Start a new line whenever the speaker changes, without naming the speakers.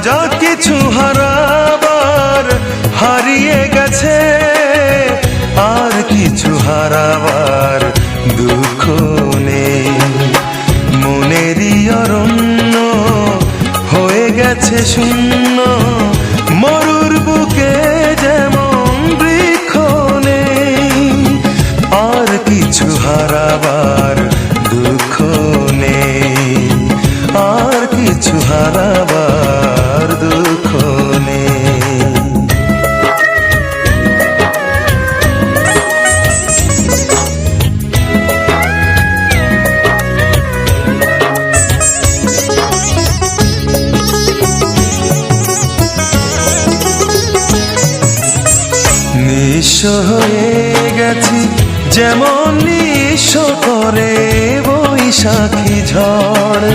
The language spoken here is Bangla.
যা কিছু হারাবার হারিয়ে গেছে, আর কিছু হারাবার দুঃখ নেই। মনেরই অরণ্য হয়ে গেছে শূন্য, মরুর বুকে যেমন বৃক্ষ নেই। আর কিছু হারাবার দুঃখ নেই, আর কিছু হারাবার দুঃখ নেই। নিঃস্ব হয়ে গেছি যেমন নিঃস্ব করে বৈশাখী ঝড়।